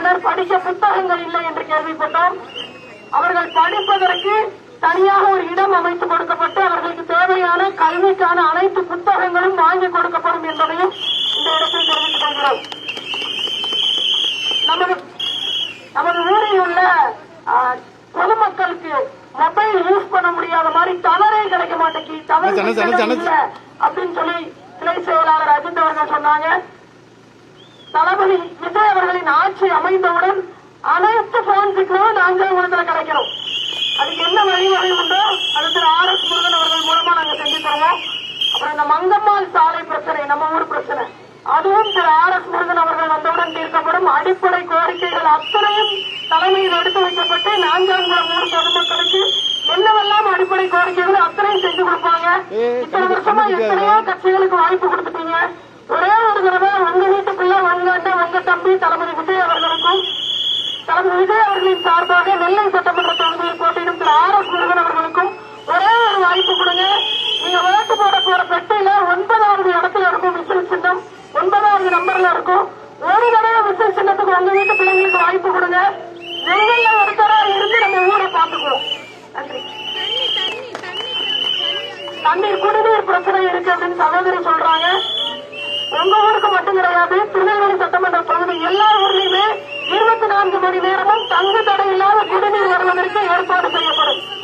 சிலர் படிக்க புத்தகங்கள் இல்லை என்று கேள்விப்பட்டோம். அவர்கள் படிப்பதற்கு தனியாக ஒரு இடம் அமைத்து கொடுக்கப்பட்டு அவர்களுக்கு தேவையான கல்விக்கான அனைத்து புத்தகங்களும் வாங்கி கொடுக்கப்படும் என்பதையும் இந்த இடத்தில் தெரிவித்துக் கொள்கிறோம். நமது ஊரில் உள்ள பொதுமக்களுக்கு மொபைல் யூஸ் பண்ண முடியாத மாதிரி டவரே கிடைக்க மாட்டேங்குது. டவர் அப்படின்னு சொல்லி கிளை செயலாளர் அஜித் அவர்கள் சொன்னாங்க. தளபதி விஜய் அவர்களின் ஆட்சி அமைந்தவுடன் அனைத்து போன் சிக்னலும் நாங்கள் கிடைக்கிறோம். அதுக்கு என்ன வழிவகை உண்டோ அது திரு RS முருகன் அவர்கள் மூலமா நாங்க செஞ்சு தருவோம். அப்புறம் இந்த மங்கம்மாள் சாலை பிரச்சனை, நம்ம ஊர் பிரச்சனை, அதுவும் திரு RS முருகன் அவர்கள் வந்தவுடன் தீர்க்கப்படும். அடிப்படை கோரிக்கைகள் அத்தனையும் தலைமையில் எடுத்து வைக்கப்பட்டு நான்காங்குளம் ஊர் பொதுமக்களுக்கு என்னவெல்லாம் அடிப்படை கோரிக்கைகள் அத்தனையும் செஞ்சு கொடுப்பாங்க. இத்தனை வருஷமா எத்தனையோ கட்சிகளுக்கு வாய்ப்பு கொடுத்துட்டீங்க. ஒரே ஒரு தடவை உங்க வீட்டு பிள்ளை உங்க தம்பி தளபதி விஜய் அவர்களுக்கும் தளபதி விஜய் அவர்களின் சார்பாக நெல்லை சட்டமன்ற தொகுதியில் போட்டியிடும் திரு RS முருகன் அவர்களுக்கும் ஒரே ஒரு வாய்ப்பு கொடுங்க. நீங்க ஓட்டு போட போற பெட்டியில 9வது இடத்துல இருக்கும் விசில் சின்னம், 9வது நம்பர்ல இருக்கும். ஒரு தடவை விசில் சின்னத்துக்கு உங்க வீட்டு பிள்ளைங்களுக்கு வாய்ப்பு கொடுங்க. எங்கெல்ல ஒருத்தரா இருந்து நம்ம ஊரை பார்த்துக்குவோம். நன்றி. தண்ணீர் குடிநீர் பிரச்சனை இருக்கு அப்படின்னு சகோதரி சொல்றாங்க. உங்க ஊருக்கு மட்டும் கிடையாது, திருநெல்வேலி சட்டமன்ற தொகுதி எல்லா ஊர்லயுமே 24 மணி நேரமும் தங்கு தடை இல்லாத குடிநீர் வருவதற்கு ஏற்பாடு செய்யப்படும்.